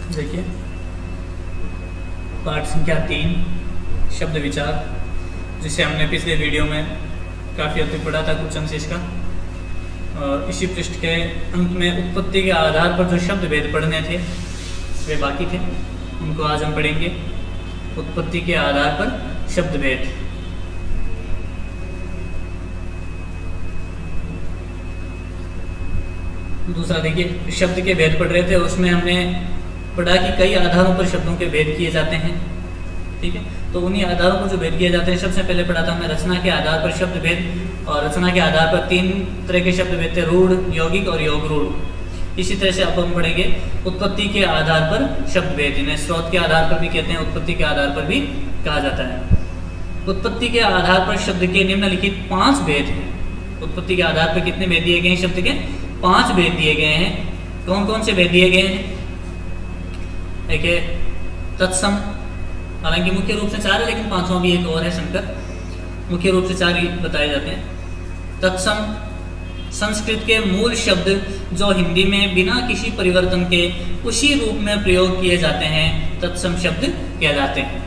देखिए पाठ संख्या 3 शब्द विचार, जिसे हमने पिछले वीडियो में काफ़ी हद तक पढ़ा था, कुछ अंश इसका। और इसी पृष्ठ के अंत में उत्पत्ति के आधार पर जो शब्द भेद पढ़ने थे वे बाकी थे, उनको आज हम पढ़ेंगे। उत्पत्ति के आधार पर शब्द भेद। दूसरा देखिए, शब्द के भेद पढ़ रहे थे, उसमें हमने पढ़ा कि कई आधारों पर शब्दों के भेद किए जाते हैं। ठीक है, तो उन्हीं आधारों पर जो भेद किए जाते हैं, सबसे पहले पढ़ा था हमने रचना के आधार पर शब्द भेद। और रचना के आधार पर 3 तरह के शब्द भेद थे, रूढ़, यौगिक और योग रूढ़। इसी तरह से अब हम पढ़ेंगे उत्पत्ति के आधार पर शब्द भेद। इन्हें स्रोत के आधार पर भी कहते हैं, उत्पत्ति के आधार पर भी कहा जाता है। उत्पत्ति के आधार पर शब्द के निम्नलिखित 5 भेद हैं। उत्पत्ति के आधार पर कितने भेद दिए गए हैं? शब्द के 5 भेद दिए गए हैं। कौन कौन से भेद दिए गए हैं? एक है तत्सम, हालांकि मुख्य रूप से 4 है, लेकिन 5वां भी एक और है शंकर। मुख्य रूप से 4 ही बताए जाते हैं। तत्सम संस्कृत के मूल शब्द जो हिंदी में बिना किसी परिवर्तन के उसी रूप में प्रयोग किए जाते हैं, तत्सम शब्द कहलाते हैं।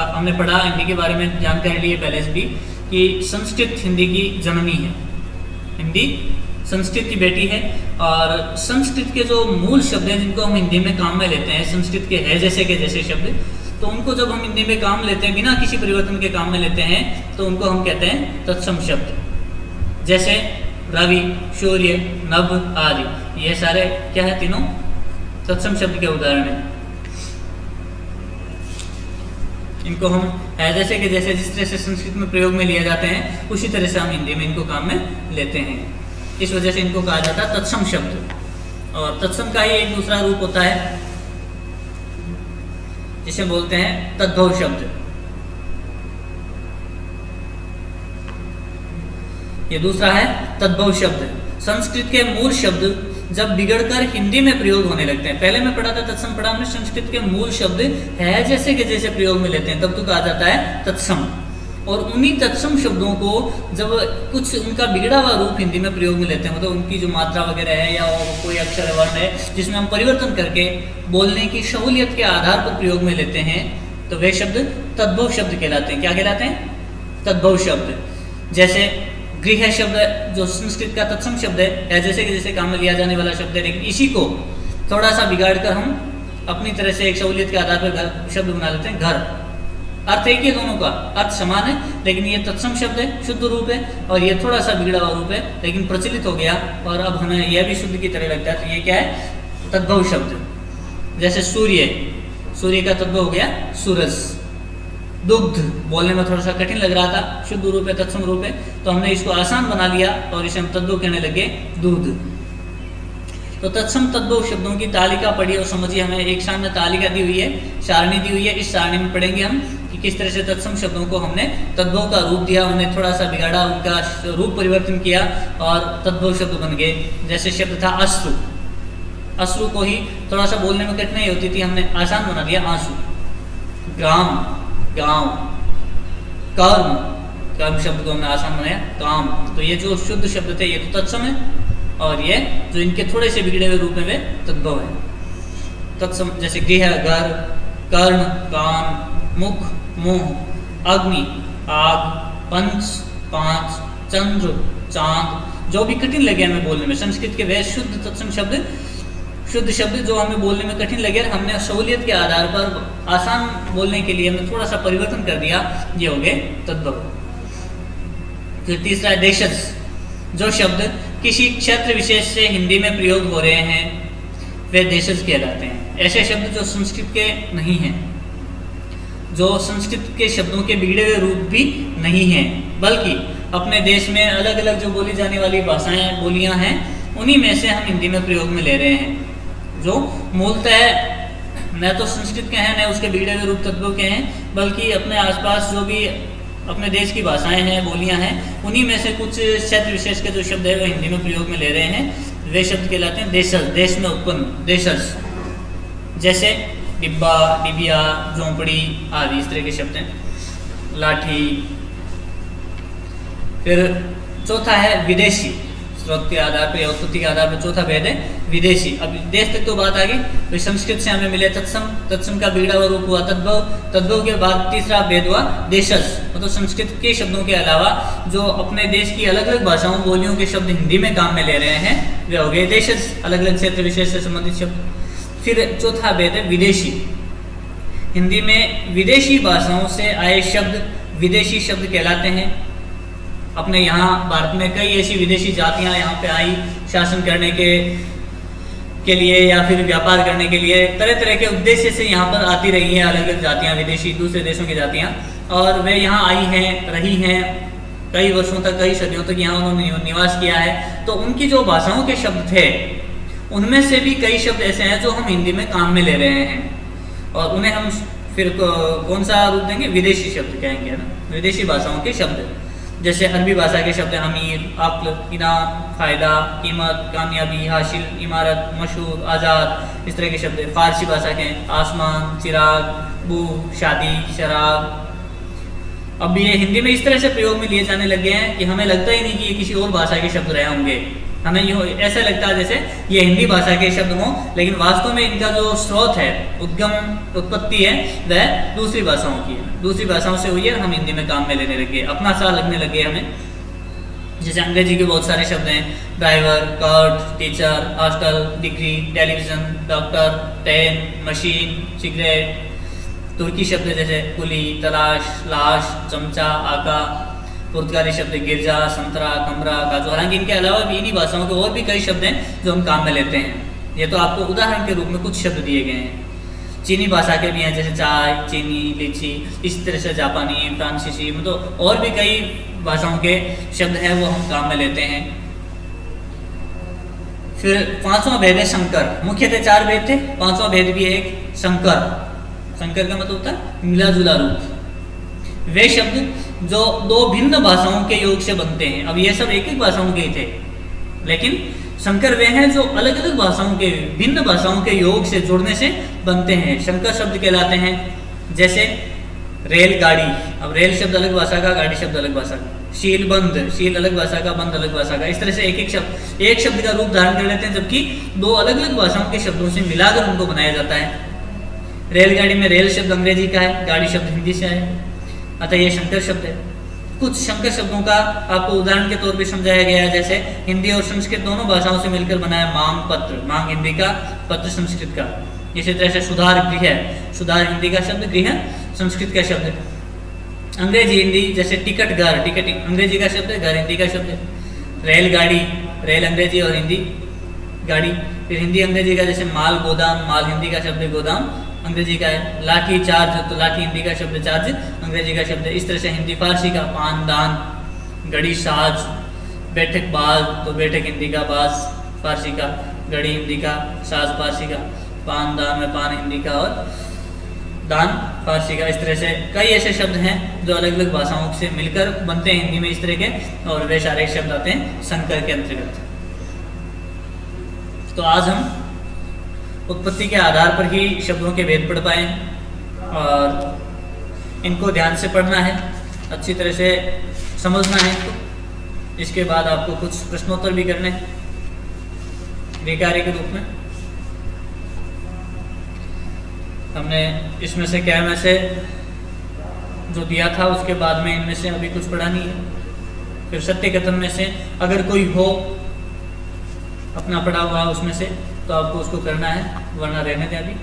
हमने पढ़ा हिंदी के बारे में, जानकारी लिए पहले से भी, कि संस्कृत हिंदी की जननी है। हिंदी संस्कृत की बेटी है। और संस्कृत के जो मूल शब्द हैं, जिनको हम हिंदी में काम में लेते हैं, संस्कृत के है जैसे के जैसे शब्द, तो उनको जब हम हिंदी में काम लेते हैं, बिना किसी परिवर्तन के काम में लेते हैं, तो उनको हम कहते हैं तत्सम शब्द। जैसे रवि, सूर्य, नभ आदि, ये सारे क्या है? तीनों तत्सम शब्द के उदाहरण हैं। इनको हम है जैसे के जैसे, जिस तरह से संस्कृत में प्रयोग में लिए जाते हैं, उसी तरह से हम हिंदी में इनको काम में लेते हैं। इस वजह से इनको कहा जाता है तत्सम शब्द। और तत्सम का ही एक दूसरा रूप होता है, जिसे बोलते हैं तद्भव शब्द। ये दूसरा है तद्भव शब्द। संस्कृत के मूल शब्द जब बिगड़कर हिंदी में प्रयोग होने लगते हैं, पहले मैं पढ़ा था तत्सम पढ़ा हमने, संस्कृत के मूल शब्द है जैसे के जैसे प्रयोग में लेते हैं, तब तो कहा जाता है तत्सम। और उन्हीं तत्सम शब्दों को जब कुछ उनका बिगड़ा हुआ रूप हिंदी में प्रयोग में लेते हैं, मतलब उनकी जो मात्रा वगैरह है या कोई अक्षर वर्ण है जिसमें हम परिवर्तन करके बोलने की सहूलियत के आधार पर प्रयोग में लेते हैं, तो वे शब्द तद्भव शब्द कहलाते हैं। क्या कहलाते हैं? तद्भव शब्द। जैसे गृह शब्द जो संस्कृत का तत्सम शब्द है, जैसे कि जैसे काम में लिया जाने वाला शब्द है, लेकिन इसी को थोड़ा सा बिगाड़ कर हम अपनी तरह से एक सहूलियत के आधार पर घर शब्द बना लेते हैं, घर। अर्थ एक ही, दोनों का अर्थ समान है, लेकिन ये तत्सम शब्द है, शुद्ध रूप है, और ये थोड़ा सा बिगड़ा हुआ रूप है, लेकिन प्रचलित हो गया और अब हमें यह भी शुद्ध की तरह लगता है, तो ये क्या है? तद्भव शब्द। जैसे सूर्य, सूर्य का तद्भव हो गया सूरज। दुग्ध बोलने में थोड़ा सा कठिन लग रहा था, शुद्ध रूप है, तत्सम रूप है, तो हमने इसको आसान बना लिया और इसे हम तद्भव कहने लगे, दूध। तो तत्सम तद्भव शब्दों की तालिका पढ़िए और समझिए। हमें एक सामने तालिका दी हुई है, सारणी दी हुई है, इस सारणी में पढ़ेंगे हम कि किस तरह से तत्सम शब्दों को हमने तद्भव का रूप दिया, उन्हें थोड़ा सा बिगाड़ा, उनका रूप परिवर्तन किया और तद्भव शब्द बन गए। जैसे शब्द था अश्रु, अश्रु को ही थोड़ा सा बोलने में कठिनाई होती थी, हमने आसान बना दिया आंसू। ग्राम, गांव। कर्म, कर्म शब्द को हमने आसान बनाया काम। तो ये जो शुद्ध शब्द थे, ये तो तत्सम है, और ये जो इनके थोड़े से बिगड़े हुए रूप में वे तद्भव है, तत्सम। जैसे गृह, घर, कर्ण, कान, मुख, मुंह, अग्नि, आग, पंच, पांच, चंद्र, चांद, जो भी कठिन लगे हमें बोलने में, संस्कृत के वे शुद्ध तत्सम शब्द, शुद्ध शब्द जो हमें बोलने में कठिन लगे, हमने सहूलियत के आधार पर आसान बोलने के लिए हमने थोड़ा सा परिवर्तन कर दिया, ये हो गए तद्भव। फिर तीसरा है देशज। जो शब्द किसी क्षेत्र विशेष से हिंदी में प्रयोग हो रहे हैं, वे देशज कहलाते हैं। ऐसे शब्द जो संस्कृत के नहीं हैं, जो संस्कृत के शब्दों के बिगड़े हुए रूप भी नहीं हैं, बल्कि अपने देश में अलग अलग जो बोली जाने वाली भाषाएं, बोलियां हैं, उन्हीं में से हम हिंदी में प्रयोग में ले रहे हैं, जो मूलतः न तो संस्कृत के हैं, न उसके बिगड़े हुए रूप तत्वों के हैं, बल्कि अपने आसपास जो भी अपने देश की भाषाएं हैं, बोलियां हैं, उन्हीं में से कुछ क्षेत्र विशेष के जो शब्द है वो हिंदी में प्रयोग में ले रहे हैं, वे शब्द कहलाते हैं देशज, देश में उत्पन्न देशज। जैसे डिब्बा, डिबिया, झोंपड़ी आदि, इस तरह के शब्द हैं। लाठी। फिर चौथा है विदेशी। स्रोत के आधार पर या उत्पत्ति के आधार पर। चौथा भेद है विदेशी। अब देश तक तो बात आ गई, तो संस्कृत से हमें मिले तत्सम, तत्सम का बिगड़ा हुआ रूप हुआ तद्भव, तद्भव के बाद तीसरा भेद हुआ देशज, मतलब संस्कृत के शब्दों के अलावा जो अपने देश की अलग अलग भाषाओं बोलियों के शब्द हिंदी में काम में ले रहे हैं वे हो गए देशज, अलग अलग क्षेत्र विशेष से संबंधित शब्द। फिर चौथा भेद है विदेशी। हिंदी में विदेशी भाषाओं से आए शब्द विदेशी शब्द कहलाते हैं। अपने यहाँ भारत में कई ऐसी विदेशी जातियाँ यहाँ पे आई शासन करने के लिए या फिर व्यापार करने के लिए, तरह तरह के उद्देश्य से यहाँ पर आती रही हैं अलग अलग जातियाँ, विदेशी दूसरे देशों की जातियाँ, और वे यहाँ आई हैं, रही हैं कई वर्षों तक, कई सदियों तक यहाँ उन्होंने निवास किया है। तो उनकी जो भाषाओं के शब्द थे उनमें से भी कई शब्द ऐसे हैं जो हम हिंदी में काम में ले रहे हैं, और उन्हें हम फिर कौन सा रूप देंगे, विदेशी शब्द कहेंगे ना, विदेशी भाषाओं के शब्द। जैसे अरबी भाषा के शब्द अमीर, अक्ल, इनाम, फायदा, कीमत, कामयाबी, हासिल, इमारत, मशहूर, आज़ाद, इस तरह के शब्द। फारसी भाषा के आसमान, चिराग, बू, शादी, शराब। अब ये हिंदी में इस तरह से प्रयोग में लिए जाने लगे हैं कि हमें लगता ही नहीं कि ये किसी और भाषा के शब्द रहे होंगे। हमें यूँ ऐसा लगता है जैसे ये हिंदी भाषा के शब्द हों, लेकिन वास्तव में इनका जो स्रोत है, उद्गम, उत्पत्ति है, वह दूसरी भाषाओं की है, दूसरी भाषाओं से हुई है, हम हिंदी में काम में लेने लगे, अपना सा लगने लगे हमें। जैसे अंग्रेजी के बहुत सारे शब्द हैं, ड्राइवर, कर्ट, teacher, hostel, degree, television, doctor, train, machine, cigarette. तुर्की शब्द जैसे कुली, तलाश, लाश, चमचा, आका। पुर्तगाली शब्द गिरजा, संतरा, कमरा, काजू। हालांकि इनके अलावा भी इन्हीं भाषाओं के और भी कई शब्द हैं जो हम काम में लेते हैं। ये तो आपको उदाहरण के रूप में कुछ शब्द दिए गए हैं। चीनी भाषा के भी हैं, जैसे चाय, चीनी, लीची, इस तरह से जापानी, फ्रांसीसी, मतलब और भी कई भाषाओं के शब्द हैं वो हम काम में लेते हैं। फिर पांचवा भेद है संकर। मुख्यतः चार भेद थे, पांचवा भेद भी है एक संकर। संकर का मतलब होता है मिला जुला रूप। वे शब्द जो दो भिन्न भाषाओं के योग से बनते हैं। अब ये सब एक एक भाषाओं के ही थे, लेकिन संकर वे हैं जो अलग अलग भाषाओं के, भिन्न भाषाओं के योग से जुड़ने से बनते हैं, संकर शब्द कहलाते हैं। जैसे रेलगाड़ी, अब रेल शब्द अलग भाषा का, गाड़ी शब्द अलग भाषा का। शील बंद, शील अलग भाषा का, बंद अलग भाषा का। इस तरह से एक शब्द का रूप धारण कर लेते हैं, जबकि दो अलग अलग भाषाओं के शब्दों से मिलाकर उनको बनाया जाता है। रेलगाड़ी में रेल शब्द अंग्रेजी का है, गाड़ी शब्द हिंदी से है, अतः ये संकर शब्द है। कुछ संकर शब्दों का आपको उदाहरण के तौर पे समझाया गया है, जैसे हिंदी और संस्कृत दोनों भाषाओं से मिलकर बना है मांग पत्र, मांग हिंदी का, पत्र संस्कृत का। इसी तरह से सुधार गृह, सुधार हिंदी का शब्द, गृह संस्कृत का शब्द है। अंग्रेजी हिंदी, जैसे टिकट घर, टिकट अंग्रेजी का शब्द है, घर हिंदी का शब्द है। रेलगाड़ी, रेल अंग्रेजी और हिंदी गाड़ी। फिर हिंदी अंग्रेजी का, जैसे माल गोदाम, माल हिंदी का शब्द है, गोदाम अंग्रेजी का है। लाठी चार्ज, तो लाठी हिंदी का शब्द, चार्ज अंग्रेजी का शब्द है। इस तरह से हिंदी फारसी का पानदान, घड़ी साज, बैठक बाज, तो बैठक हिंदी का, बाज फारसी का, घड़ी हिंदी का, साज फारसी का, पानदान में पान हिंदी का और दान फारसी का। इस तरह से कई ऐसे शब्द हैं जो अलग अलग भाषाओं से मिलकर बनते हैं हिंदी में इस तरह के, और वे सारे शब्द आते हैं संकर के अंतर्गत। तो आज हम उत्पत्ति के आधार पर ही शब्दों के भेद पढ़ पाए, और इनको ध्यान से पढ़ना है, अच्छी तरह से समझना है। इसके बाद आपको कुछ प्रश्नोत्तर भी करने हैं गृहकार्य के रूप में। हमने इसमें से क्या में से जो दिया था उसके बाद में इनमें से अभी कुछ पढ़ा नहीं है। फिर सत्य कथन में से अगर कोई हो अपना पढ़ा हुआ उसमें से तो आपको उसको करना है, वरना रहने दें। अभी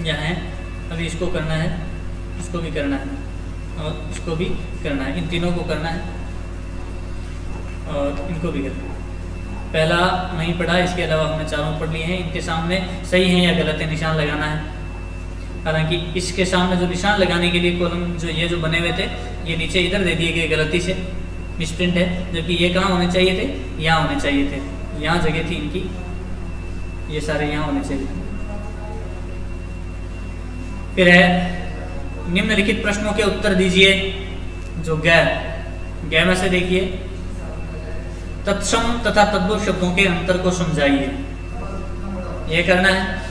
यहाँ है, अभी इसको करना है, इसको भी करना है और इसको भी करना है। इन तीनों को करना है और इनको भी करना है। पहला नहीं पढ़ा, इसके अलावा हमने चारों पढ़ लिए हैं। इनके सामने सही है या गलत है निशान लगाना है। हालांकि इसके सामने जो निशान लगाने के लिए कॉलम जो ये जो बने हुए थे, ये नीचे इधर दे दिए गए गलती से, मिसप्रिंट है। जबकि ये कहाँ होने चाहिए थे, यहाँ होने चाहिए थे, यहाँ जगह थी इनकी, ये सारे यहाँ होने चाहिए थे। फिर है निम्नलिखित प्रश्नों के उत्तर दीजिए। जो गै में से देखिए, तत्सम तथा तद्भव शब्दों के अंतर को समझाइए, यह करना है।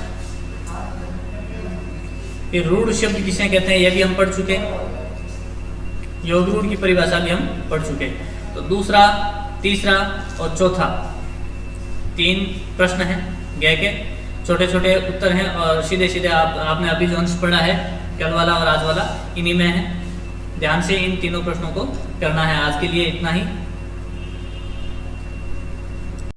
फिर रूढ़ शब्द किसे कहते हैं, यह भी हम पढ़ चुके हैं। योग रूढ़ की परिभाषा भी हम पढ़ चुके। तो दूसरा, तीसरा और चौथा 3 प्रश्न हैं गए के, छोटे छोटे उत्तर हैं और सीधे सीधे आपने अभी जो अंश पढ़ा है कल वाला और आज वाला, इन्हीं में है। ध्यान से इन तीनों प्रश्नों को करना है। आज के लिए इतना ही।